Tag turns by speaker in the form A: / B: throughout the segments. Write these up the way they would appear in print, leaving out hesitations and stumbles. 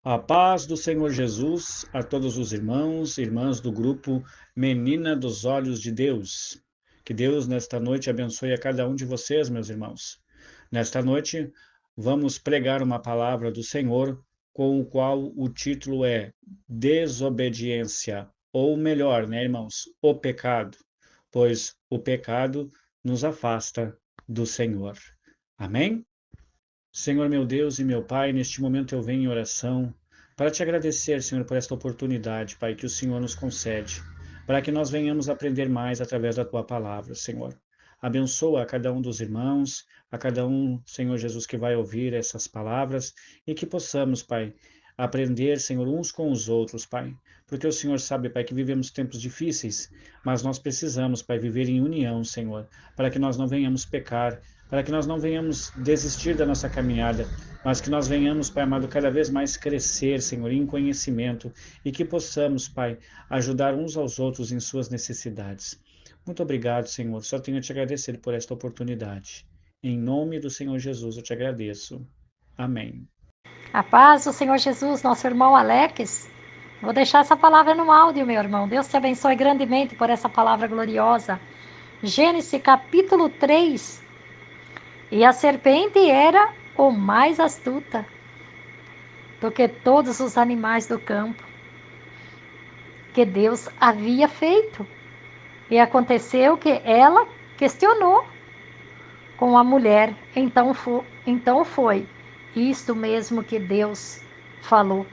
A: A paz do Senhor Jesus a todos os irmãos e irmãs do grupo Menina dos Olhos de Deus. Que Deus nesta noite abençoe a cada um de vocês, meus irmãos. Nesta noite vamos pregar uma palavra do Senhor com o qual o título é Desobediência, ou melhor, né, irmãos, o pecado, pois o pecado nos afasta do Senhor. Amém? Senhor meu Deus e meu Pai, neste momento eu venho em oração para te agradecer, Senhor, por esta oportunidade, Pai, que o Senhor nos concede, para que nós venhamos aprender mais através da tua palavra, Senhor. Abençoa a cada um dos irmãos, a cada um, Senhor Jesus, que vai ouvir essas palavras e que possamos, Pai, aprender, Senhor, uns com os outros, Pai. Porque o Senhor sabe, Pai, que vivemos tempos difíceis, mas nós precisamos, Pai, viver em união, Senhor, para que nós não venhamos pecar, para que nós não venhamos desistir da nossa caminhada, mas que nós venhamos, Pai amado, cada vez mais crescer, Senhor, em conhecimento e que possamos, Pai, ajudar uns aos outros em suas necessidades. Muito obrigado, Senhor. Só tenho a te agradecer por esta oportunidade. Em nome do Senhor Jesus eu te agradeço. Amém.
B: A paz do Senhor Jesus, nosso irmão Alex. Vou deixar essa palavra no áudio, meu irmão. Deus te abençoe grandemente por essa palavra gloriosa. Gênesis capítulo 3. E a serpente era o mais astuta do que todos os animais do campo que Deus havia feito. E aconteceu que ela questionou com a mulher. Então foi isto mesmo que Deus falou.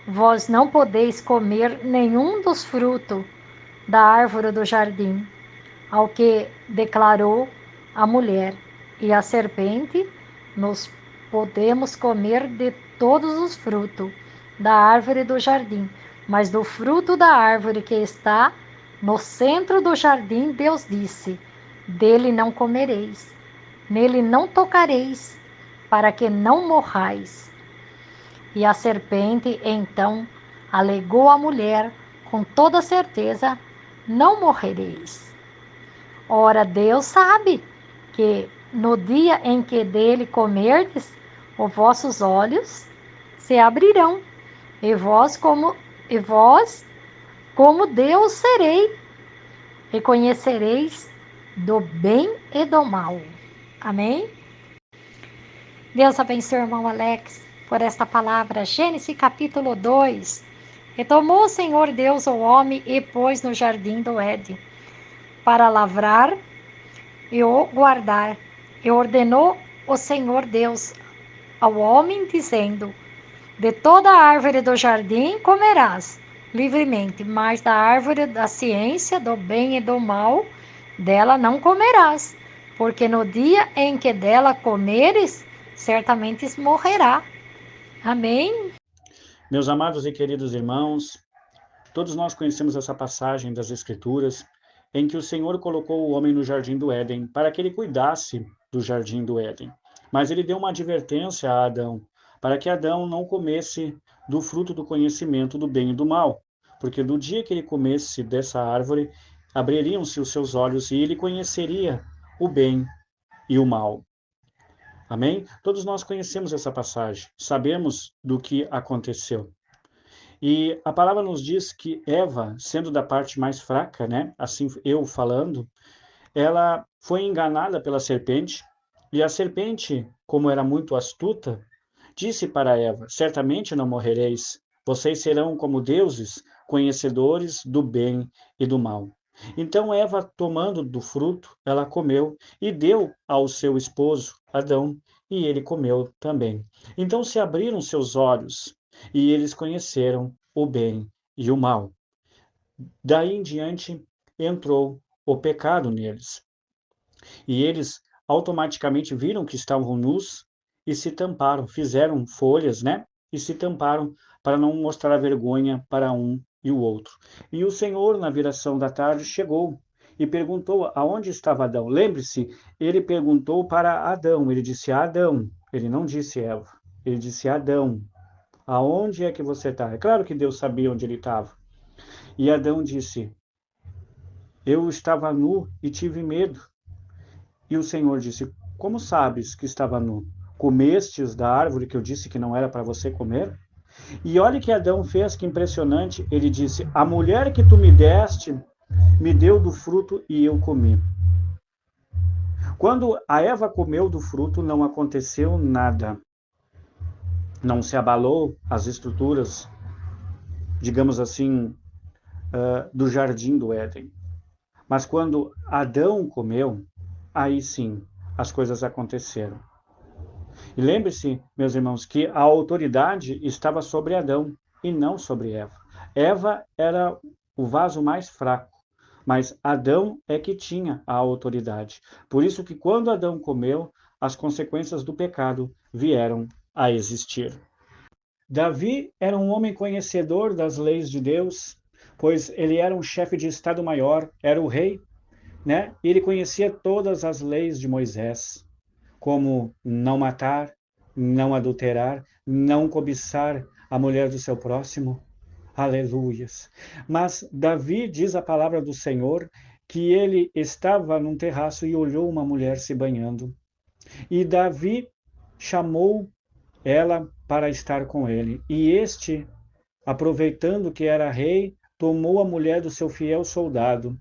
B: Vós não podeis comer nenhum dos frutos da árvore do jardim, ao que declarou a mulher. E a serpente, nós podemos comer de todos os frutos da árvore do jardim, mas do fruto da árvore que está no centro do jardim, Deus disse: dele não comereis, nele não tocareis, para que não morrais. E a serpente então alegou à mulher com toda certeza: não morrereis. Ora, Deus sabe que no dia em que dele comerdes, os vossos olhos se abrirão, e vós como Deus serei, e conhecereis do bem e do mal. Amém? Deus abençoe o irmão Alex por esta palavra. Gênesis capítulo 2. E tomou o Senhor Deus o homem e pôs no jardim do Éden para lavrar e o guardar. E ordenou o Senhor Deus ao homem, dizendo: de toda a árvore do jardim comerás livremente, mas da árvore da ciência do bem e do mal, dela não comerás, porque no dia em que dela comeres, certamente morrerá. Amém?
A: Meus amados e queridos irmãos, todos nós conhecemos essa passagem das Escrituras em que o Senhor colocou o homem no jardim do Éden para que ele cuidasse do jardim do Éden. Mas ele deu uma advertência a Adão, para que Adão não comesse do fruto do conhecimento do bem e do mal, porque do dia que ele comesse dessa árvore, abririam-se os seus olhos e ele conheceria o bem e o mal. Amém? Todos nós conhecemos essa passagem, sabemos do que aconteceu. E a palavra nos diz que Eva, sendo da parte mais fraca, né, assim eu falando, ela foi enganada pela serpente, e a serpente, como era muito astuta, disse para Eva: certamente não morrereis, vocês serão como deuses, conhecedores do bem e do mal. Então Eva, tomando do fruto, ela comeu e deu ao seu esposo, Adão, e ele comeu também. Então se abriram seus olhos e eles conheceram o bem e o mal. Daí em diante entrou o pecado neles. E eles automaticamente viram que estavam nus e se tamparam, fizeram folhas, né? E se tamparam para não mostrar a vergonha para um e o outro. E o Senhor, na viração da tarde, chegou e perguntou aonde estava Adão. Lembre-se, ele perguntou para Adão, ele disse Adão, ele não disse Eva, ele disse Adão, aonde é que você está? É claro que Deus sabia onde ele estava. E Adão disse, eu estava nu e tive medo. E o Senhor disse, como sabes que estava nu? Comestes da árvore que eu disse que não era para você comer? E olha o que Adão fez, que impressionante. Ele disse: a mulher que tu me deste me deu do fruto e eu comi. Quando a Eva comeu do fruto, não aconteceu nada. Não se abalou as estruturas, digamos assim, do jardim do Éden. Mas quando Adão comeu, aí sim as coisas aconteceram. E lembre-se, meus irmãos, que a autoridade estava sobre Adão e não sobre Eva. Eva era o vaso mais fraco, mas Adão é que tinha a autoridade. Por isso que quando Adão comeu, as consequências do pecado vieram a existir. Davi era um homem conhecedor das leis de Deus, pois ele era um chefe de estado-maior, era o rei, né? Ele conhecia todas as leis de Moisés, como não matar, não adulterar, não cobiçar a mulher do seu próximo. Aleluias. Mas Davi diz a palavra do Senhor que ele estava num terraço e olhou uma mulher se banhando. E Davi chamou ela para estar com ele. E este, aproveitando que era rei, tomou a mulher do seu fiel soldado,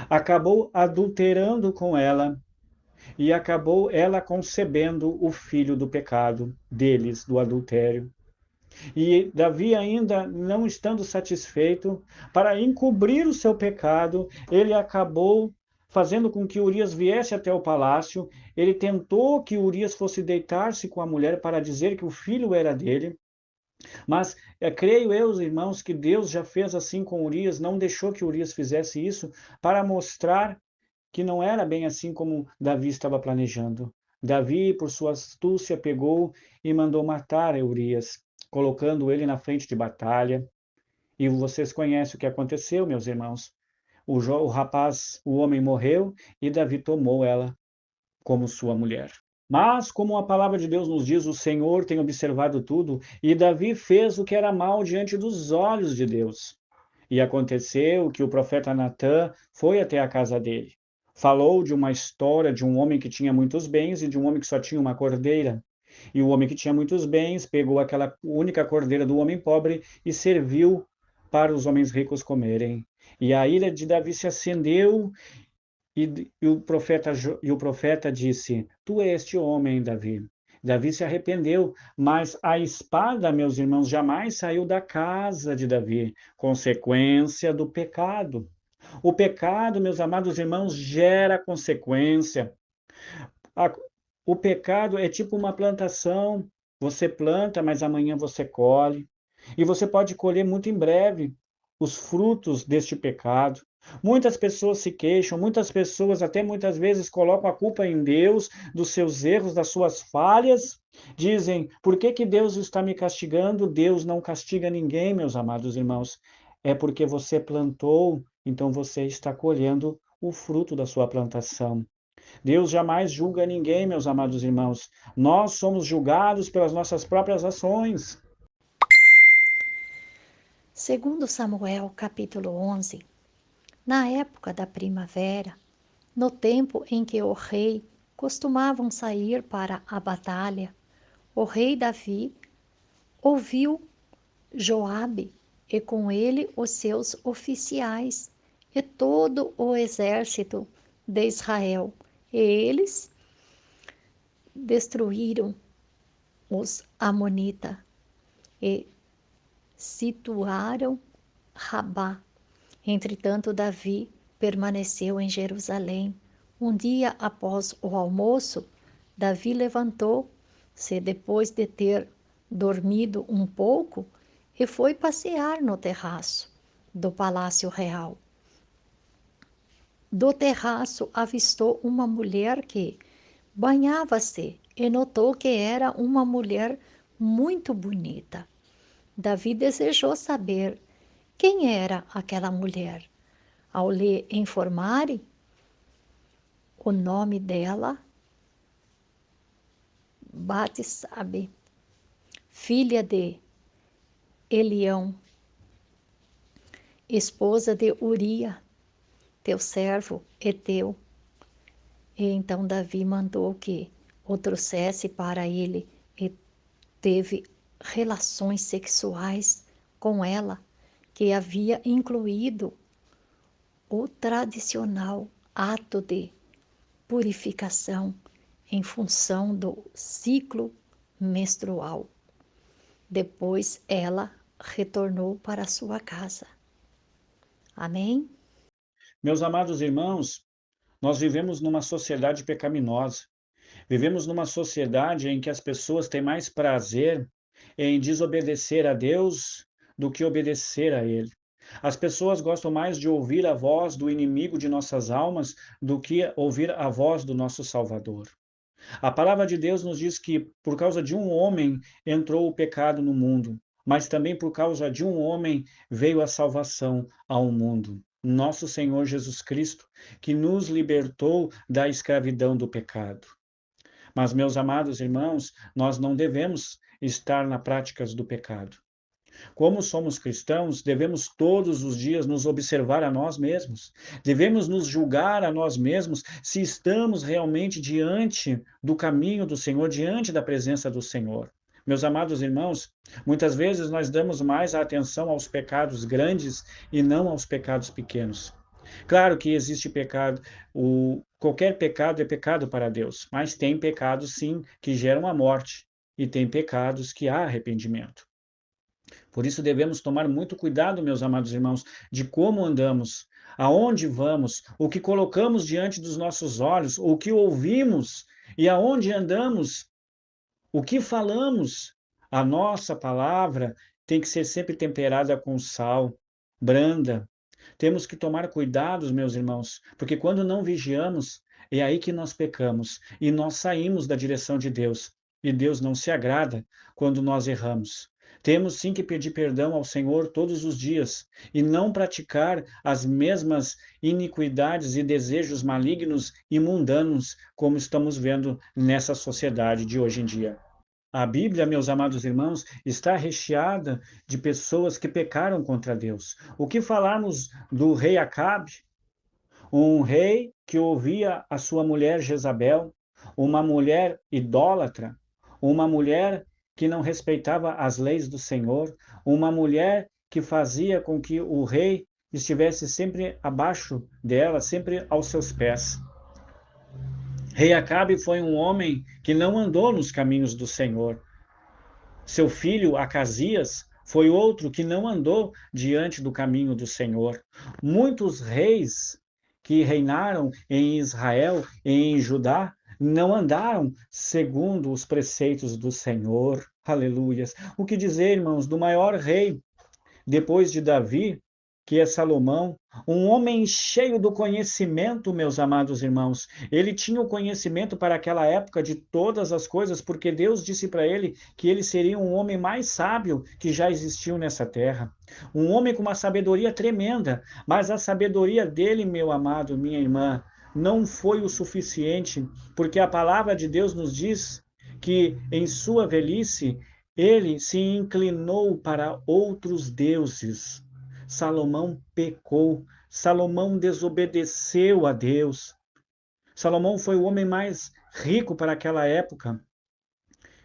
A: acabou adulterando com ela e acabou ela concebendo o filho do pecado deles, do adultério. E Davi, ainda não estando satisfeito, para encobrir o seu pecado, ele acabou fazendo com que Urias viesse até o palácio. Ele tentou que Urias fosse deitar-se com a mulher para dizer que o filho era dele. Mas creio eu, irmãos, que Deus já fez assim com Urias, não deixou que Urias fizesse isso para mostrar que não era bem assim como Davi estava planejando. Davi, por sua astúcia, pegou e mandou matar Urias, colocando ele na frente de batalha. E vocês conhecem o que aconteceu, meus irmãos. O rapaz, o homem morreu e Davi tomou ela como sua mulher. Mas, como a palavra de Deus nos diz, o Senhor tem observado tudo, e Davi fez o que era mal diante dos olhos de Deus. E aconteceu que o profeta Natã foi até a casa dele. Falou de uma história de um homem que tinha muitos bens e de um homem que só tinha uma cordeira. E o homem que tinha muitos bens pegou aquela única cordeira do homem pobre e serviu para os homens ricos comerem. E a ira de Davi se acendeu e o profeta disse: Tu és este homem, Davi. Davi se arrependeu, mas a espada, meus irmãos, jamais saiu da casa de Davi, consequência do pecado. O pecado, meus amados irmãos, gera consequência. O pecado é tipo uma plantação. Você planta, mas amanhã você colhe. E você pode colher muito em breve os frutos deste pecado. Muitas pessoas se queixam, muitas pessoas até muitas vezes colocam a culpa em Deus dos seus erros, das suas falhas. Dizem: por que que Deus está me castigando? Deus não castiga ninguém, meus amados irmãos. É porque você plantou, então você está colhendo o fruto da sua plantação. Deus jamais julga ninguém, meus amados irmãos. Nós somos julgados pelas nossas próprias ações.
B: Segundo Samuel, capítulo 11, na época da primavera, no tempo em que o rei costumavam sair para a batalha, o rei Davi ouviu Joabe e com ele os seus oficiais e todo o exército de Israel. E eles destruíram os amonitas e situaram Rabá. Entretanto, Davi permaneceu em Jerusalém. Um dia após o almoço, Davi levantou-se depois de ter dormido um pouco e foi passear no terraço do Palácio Real. Do terraço avistou uma mulher que banhava-se e notou que era uma mulher muito bonita. Davi desejou saber quem era aquela mulher. Ao lhe informarem o nome dela, Batsabe, filha de Elião, esposa de Uria, teu servo Eteu. E então Davi mandou que o trouxesse para ele e teve relações sexuais com ela, que havia incluído o tradicional ato de purificação em função do ciclo menstrual. Depois ela retornou para sua casa. Amém?
A: Meus amados irmãos, nós vivemos numa sociedade pecaminosa. Vivemos numa sociedade em que as pessoas têm mais prazer em desobedecer a Deus do que obedecer a Ele. As pessoas gostam mais de ouvir a voz do inimigo de nossas almas do que ouvir a voz do nosso Salvador. A palavra de Deus nos diz que por causa de um homem entrou o pecado no mundo, mas também por causa de um homem veio a salvação ao mundo. Nosso Senhor Jesus Cristo, que nos libertou da escravidão do pecado. Mas, meus amados irmãos, nós não devemos estar na práticas do pecado. Como somos cristãos, devemos todos os dias nos observar a nós mesmos. Devemos nos julgar a nós mesmos se estamos realmente diante do caminho do Senhor, diante da presença do Senhor. Meus amados irmãos, muitas vezes nós damos mais atenção aos pecados grandes e não aos pecados pequenos. Claro que existe pecado, qualquer pecado é pecado para Deus, mas tem pecados sim que geram a morte e tem pecados que há arrependimento. Por isso devemos tomar muito cuidado, meus amados irmãos, de como andamos, aonde vamos, o que colocamos diante dos nossos olhos, o que ouvimos e aonde andamos, o que falamos. A nossa palavra tem que ser sempre temperada com sal, branda. Temos que tomar cuidados, meus irmãos, porque quando não vigiamos, é aí que nós pecamos e nós saímos da direção de Deus. E Deus não se agrada quando nós erramos. Temos sim que pedir perdão ao Senhor todos os dias e não praticar as mesmas iniquidades e desejos malignos e mundanos como estamos vendo nessa sociedade de hoje em dia. A Bíblia, meus amados irmãos, está recheada de pessoas que pecaram contra Deus. O que falarmos do rei Acabe? Um rei que ouvia a sua mulher Jezabel, uma mulher idólatra, uma mulher que não respeitava as leis do Senhor, uma mulher que fazia com que o rei estivesse sempre abaixo dela, sempre aos seus pés. Rei Acabe foi um homem que não andou nos caminhos do Senhor. Seu filho Acasias foi outro que não andou diante do caminho do Senhor. Muitos reis que reinaram em Israel e em Judá não andaram segundo os preceitos do Senhor. Aleluias. O que dizer, irmãos, do maior rei depois de Davi, que é Salomão, um homem cheio do conhecimento, meus amados irmãos. Ele tinha o conhecimento para aquela época de todas as coisas, porque Deus disse para ele que ele seria um homem mais sábio que já existiu nessa terra. Um homem com uma sabedoria tremenda, mas a sabedoria dele, meu amado, minha irmã, não foi o suficiente, porque a palavra de Deus nos diz que em sua velhice ele se inclinou para outros deuses. Salomão pecou, Salomão desobedeceu a Deus. Salomão foi o homem mais rico para aquela época.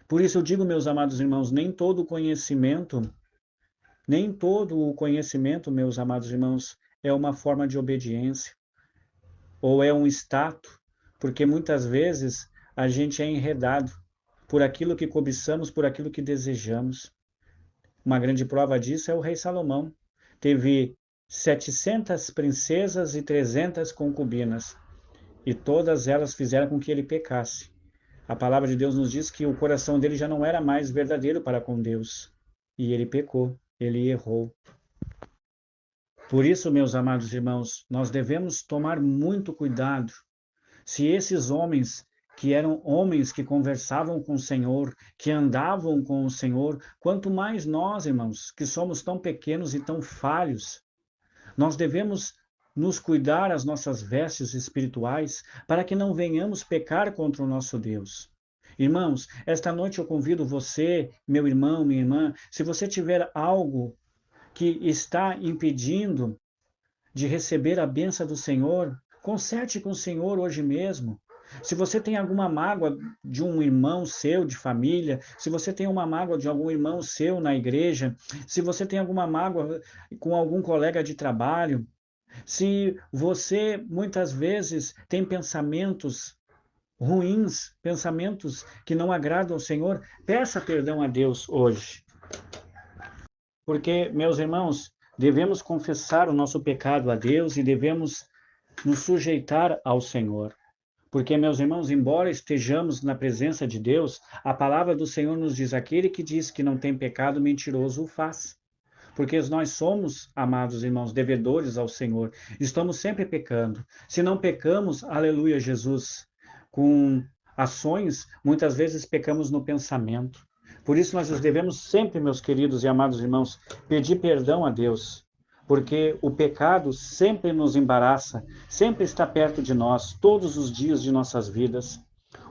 A: Por isso eu digo, meus amados irmãos, nem todo o conhecimento, meus amados irmãos, é uma forma de obediência ou é um status, porque muitas vezes a gente é enredado por aquilo que cobiçamos, por aquilo que desejamos. Uma grande prova disso é o rei Salomão. Teve 700 princesas e 300 concubinas, e todas elas fizeram com que ele pecasse. A palavra de Deus nos diz que o coração dele já não era mais verdadeiro para com Deus, e ele pecou, ele errou. Por isso, meus amados irmãos, nós devemos tomar muito cuidado. Se esses homens que eram homens que conversavam com o Senhor, que andavam com o Senhor, quanto mais nós, irmãos, que somos tão pequenos e tão falhos, nós devemos nos cuidar as nossas vestes espirituais para que não venhamos pecar contra o nosso Deus. Irmãos, esta noite eu convido você, meu irmão, minha irmã, se você tiver algo que está impedindo de receber a bênção do Senhor, conserte com o Senhor hoje mesmo. Se você tem alguma mágoa de um irmão seu de família, se você tem uma mágoa de algum irmão seu na igreja, se você tem alguma mágoa com algum colega de trabalho, se você muitas vezes tem pensamentos ruins, pensamentos que não agradam ao Senhor, peça perdão a Deus hoje. Porque, meus irmãos, devemos confessar o nosso pecado a Deus e devemos nos sujeitar ao Senhor. Porque, meus irmãos, embora estejamos na presença de Deus, a palavra do Senhor nos diz: aquele que diz que não tem pecado, mentiroso o faz. Porque nós somos, amados irmãos, devedores ao Senhor. Estamos sempre pecando. Se não pecamos, aleluia, Jesus, com ações, muitas vezes pecamos no pensamento. Por isso nós devemos sempre, meus queridos e amados irmãos, pedir perdão a Deus. Porque o pecado sempre nos embaraça, sempre está perto de nós, todos os dias de nossas vidas.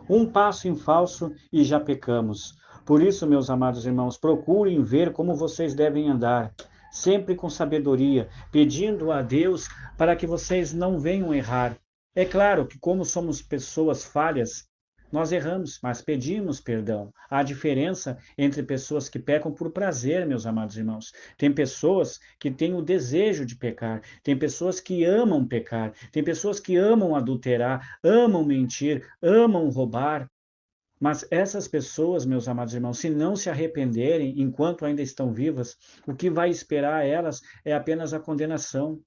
A: Um passo em falso e já pecamos. Por isso, meus amados irmãos, procurem ver como vocês devem andar, sempre com sabedoria, pedindo a Deus para que vocês não venham errar. É claro que, como somos pessoas falhas, nós erramos, mas pedimos perdão. Há diferença entre pessoas que pecam por prazer, meus amados irmãos. Tem pessoas que têm o desejo de pecar, tem pessoas que amam pecar, tem pessoas que amam adulterar, amam mentir, amam roubar. Mas essas pessoas, meus amados irmãos, se não se arrependerem enquanto ainda estão vivas, o que vai esperar elas é apenas a condenação.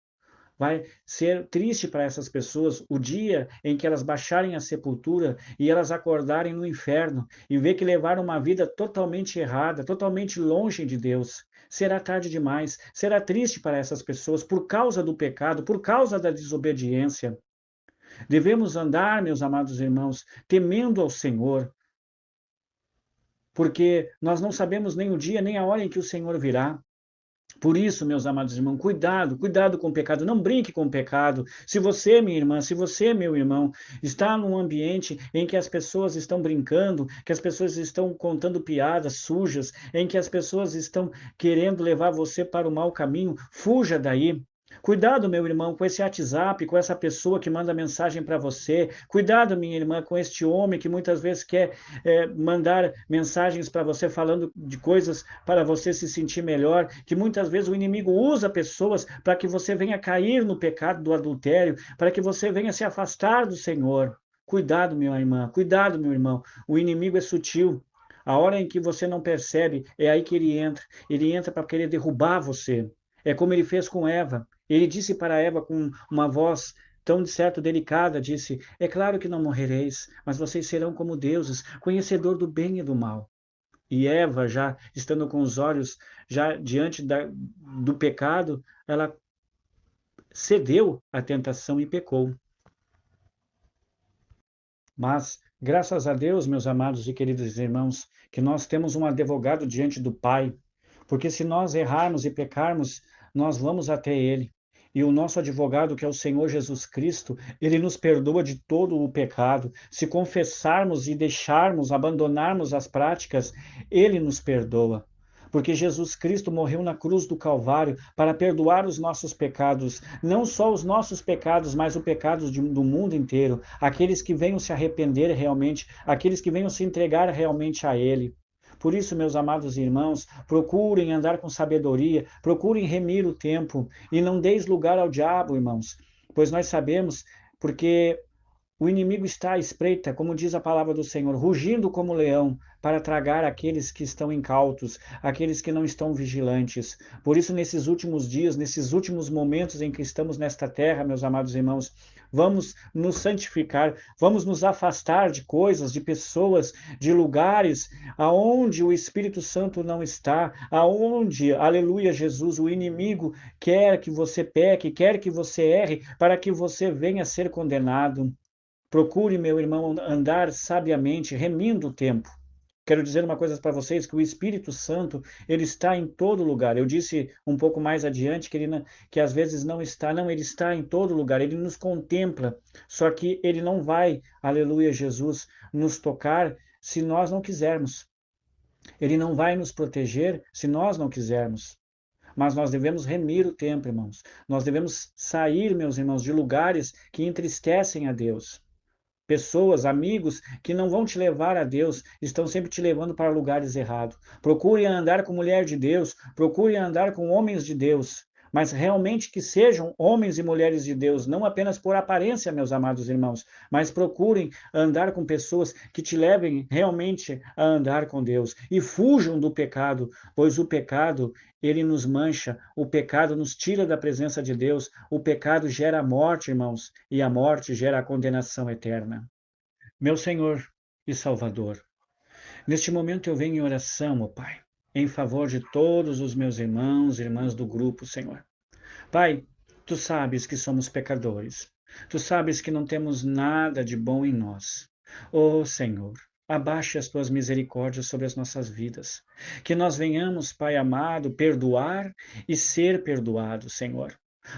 A: Vai ser triste para essas pessoas o dia em que elas baixarem a sepultura e elas acordarem no inferno e ver que levaram uma vida totalmente errada, totalmente longe de Deus. Será tarde demais, será triste para essas pessoas por causa do pecado, por causa da desobediência. Devemos andar, meus amados irmãos, temendo ao Senhor, porque nós não sabemos nem o dia nem a hora em que o Senhor virá. Por isso, meus amados irmãos, cuidado, cuidado com o pecado, não brinque com o pecado. Se você, minha irmã, se você, meu irmão, está num ambiente em que as pessoas estão brincando, que as pessoas estão contando piadas sujas, em que as pessoas estão querendo levar você para o mau caminho, fuja daí. Cuidado, meu irmão, com esse WhatsApp, com essa pessoa que manda mensagem para você. Cuidado, minha irmã, com este homem que muitas vezes quer mandar mensagens para você falando de coisas para você se sentir melhor. Que muitas vezes o inimigo usa pessoas para que você venha cair no pecado do adultério, para que você venha se afastar do Senhor. Cuidado, minha irmã, cuidado, meu irmão. O inimigo é sutil. A hora em que você não percebe, é aí que ele entra. Ele entra para querer derrubar você. É como ele fez com Eva. Ele disse para Eva com uma voz tão de certo delicada, disse: é claro que não morrereis, mas vocês serão como deuses, conhecedor do bem e do mal. E Eva, já estando com os olhos já diante do pecado, ela cedeu à tentação e pecou. Mas, graças a Deus, meus amados e queridos irmãos, que nós temos um advogado diante do Pai, porque se nós errarmos e pecarmos, nós vamos até Ele. E o nosso advogado, que é o Senhor Jesus Cristo, ele nos perdoa de todo o pecado. Se confessarmos e deixarmos, abandonarmos as práticas, ele nos perdoa. Porque Jesus Cristo morreu na cruz do Calvário para perdoar os nossos pecados, não só os nossos pecados, mas os pecados do mundo inteiro. Aqueles que venham se arrepender realmente, aqueles que venham se entregar realmente a Ele. Por isso, meus amados irmãos, procurem andar com sabedoria, procurem remir o tempo e não deis lugar ao diabo, irmãos, pois nós sabemos, porque o inimigo está à espreita, como diz a palavra do Senhor, rugindo como leão, para tragar aqueles que estão incautos, aqueles que não estão vigilantes. Por isso, nesses últimos dias, nesses últimos momentos em que estamos nesta terra, meus amados irmãos, vamos nos santificar, vamos nos afastar de coisas, de pessoas, de lugares aonde o Espírito Santo não está, aonde, aleluia, Jesus, o inimigo quer que você peque, quer que você erre, para que você venha a ser condenado. Procure, meu irmão, andar sabiamente, remindo o tempo. Quero dizer uma coisa para vocês, que o Espírito Santo, ele está em todo lugar. Eu disse um pouco mais adiante que, que às vezes não está. Não, ele está em todo lugar, ele nos contempla. Só que ele não vai, aleluia, Jesus, nos tocar se nós não quisermos. Ele não vai nos proteger se nós não quisermos. Mas nós devemos remir o tempo, irmãos. Nós devemos sair, meus irmãos, de lugares que entristecem a Deus. Pessoas, amigos que não vão te levar a Deus, estão sempre te levando para lugares errados. Procure andar com mulher de Deus, procure andar com homens de Deus, mas realmente que sejam homens e mulheres de Deus, não apenas por aparência, meus amados irmãos, mas procurem andar com pessoas que te levem realmente a andar com Deus e fujam do pecado, pois o pecado, ele nos mancha, o pecado nos tira da presença de Deus, o pecado gera a morte, irmãos, e a morte gera a condenação eterna. Meu Senhor e Salvador, neste momento eu venho em oração, ó Pai, em favor de todos os meus irmãos e irmãs do grupo, Senhor. Pai, tu sabes que somos pecadores. Tu sabes que não temos nada de bom em nós. Ó Senhor, abaixe as tuas misericórdias sobre as nossas vidas. Que nós venhamos, Pai amado, perdoar e ser perdoados, Senhor.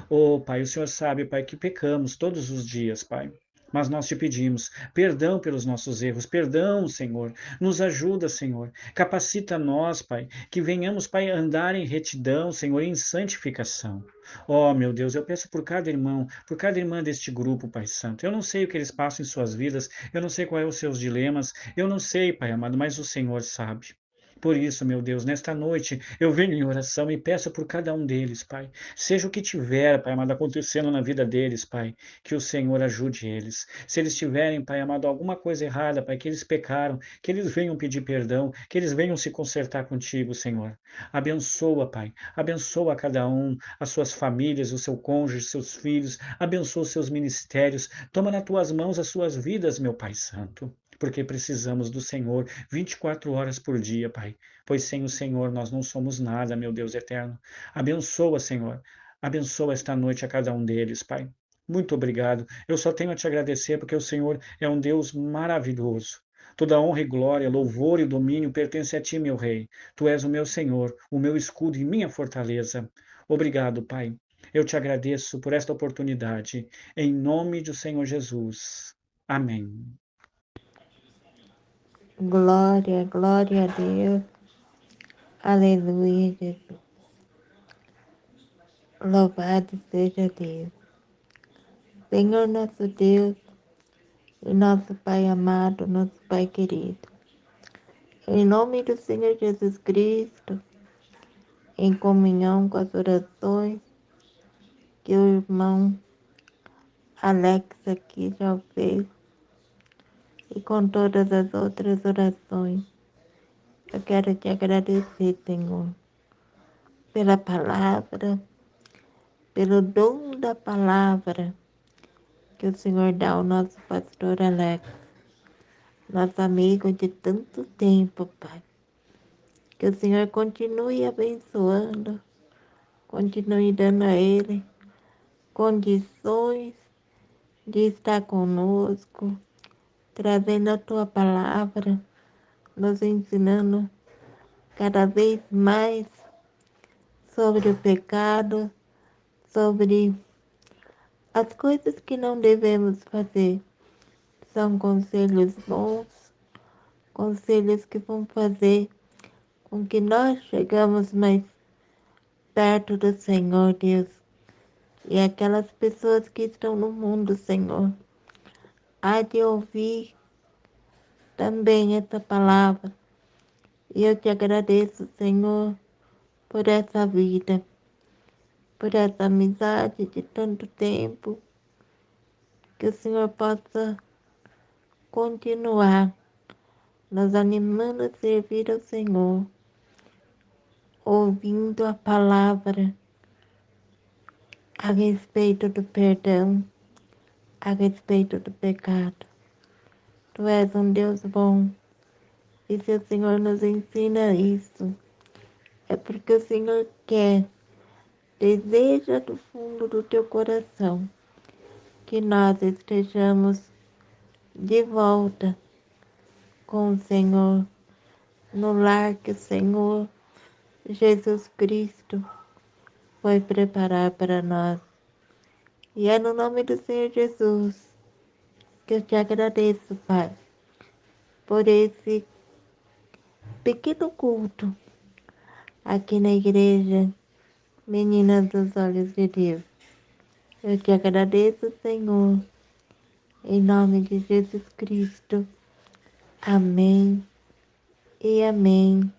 A: Oh, Pai, o Senhor sabe, Pai, que pecamos todos os dias, Pai. Mas nós te pedimos perdão pelos nossos erros, perdão, Senhor. Nos ajuda, Senhor. Capacita nós, Pai, que venhamos, Pai, andar em retidão, Senhor, em santificação. Oh, meu Deus, eu peço por cada irmão, por cada irmã deste grupo, Pai Santo. Eu não sei o que eles passam em suas vidas, eu não sei quais são os seus dilemas, eu não sei, Pai amado, mas o Senhor sabe. Por isso, meu Deus, nesta noite eu venho em oração e peço por cada um deles, Pai. Seja o que tiver, Pai amado, acontecendo na vida deles, Pai, que o Senhor ajude eles. Se eles tiverem, Pai amado, alguma coisa errada, Pai, que eles pecaram, que eles venham pedir perdão, que eles venham se consertar contigo, Senhor. Abençoa, Pai. Abençoa cada um, as suas famílias, o seu cônjuge, seus filhos. Abençoa os seus ministérios. Toma nas tuas mãos as suas vidas, meu Pai Santo. Porque precisamos do Senhor 24 horas por dia, Pai. Pois sem o Senhor nós não somos nada, meu Deus eterno. Abençoa, Senhor. Abençoa esta noite a cada um deles, Pai. Muito obrigado. Eu só tenho a te agradecer porque o Senhor é um Deus maravilhoso. Toda honra e glória, louvor e domínio pertence a ti, meu Rei. Tu és o meu Senhor, o meu escudo e minha fortaleza. Obrigado, Pai. Eu te agradeço por esta oportunidade. Em nome do Senhor Jesus. Amém.
C: Glória, glória a Deus. Aleluia, Jesus. Louvado seja Deus. Senhor nosso Deus e nosso Pai amado, nosso Pai querido. Em nome do Senhor Jesus Cristo, em comunhão com as orações que o irmão Alex aqui já fez e com todas as outras orações, eu quero te agradecer, Senhor, pela palavra, pelo dom da palavra que o Senhor dá ao nosso pastor Alex, nosso amigo de tanto tempo, Pai. Que o Senhor continue abençoando, continue dando a ele condições de estar conosco, trazendo a tua palavra, nos ensinando cada vez mais sobre o pecado, sobre as coisas que não devemos fazer. São conselhos bons, conselhos que vão fazer com que nós chegamos mais perto do Senhor, Deus. E aquelas pessoas que estão no mundo, Senhor, há de ouvir também essa palavra. E eu te agradeço, Senhor, por essa vida, por essa amizade de tanto tempo. Que o Senhor possa continuar nos animando a servir ao Senhor, ouvindo a palavra a respeito do perdão, a respeito do pecado. Tu és um Deus bom, e se o Senhor nos ensina isso, é porque o Senhor quer, deseja do fundo do teu coração, que nós estejamos de volta com o Senhor, no lar que o Senhor Jesus Cristo foi preparar para nós. E é no nome do Senhor Jesus que eu te agradeço, Pai, por esse pequeno culto aqui na igreja Meninas dos Olhos de Deus. Eu te agradeço, Senhor, Em nome de Jesus Cristo. Amém e amém.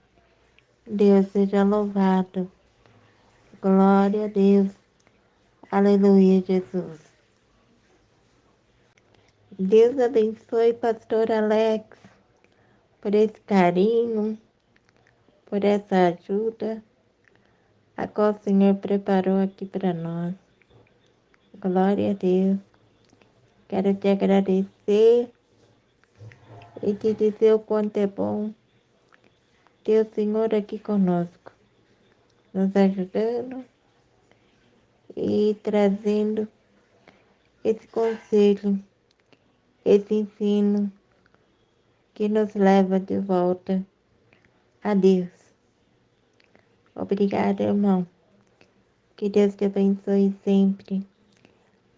C: Deus seja louvado. Glória a Deus. Aleluia, Jesus. Deus abençoe pastor Alex por esse carinho, por essa ajuda, a qual o Senhor preparou aqui para nós. Glória a Deus. Quero te agradecer e te dizer o quanto é bom ter o Senhor aqui conosco, nos ajudando e trazendo esse conselho, esse ensino que nos leva de volta a Deus. Obrigada, irmão. Que Deus te abençoe sempre.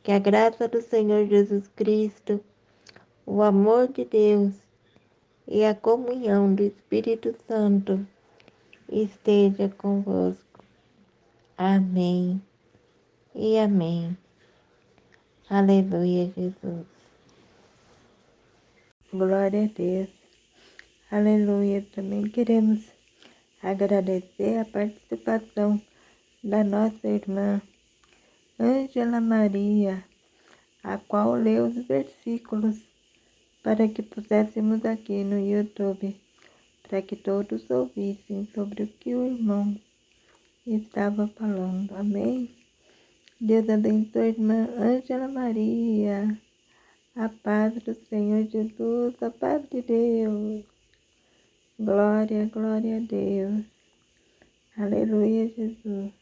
C: Que a graça do Senhor Jesus Cristo, o amor de Deus e a comunhão do Espírito Santo esteja convosco. Amém e amém. Aleluia, Jesus. Glória a Deus. Aleluia. Também queremos agradecer a participação da nossa irmã Ângela Maria, a qual leu os versículos para que puséssemos aqui no YouTube, para que todos ouvissem sobre o que o irmão estava falando. Amém? Deus abençoe, irmã Ângela Maria. A paz do Senhor Jesus, a paz de Deus. Glória, glória a Deus. Aleluia, Jesus.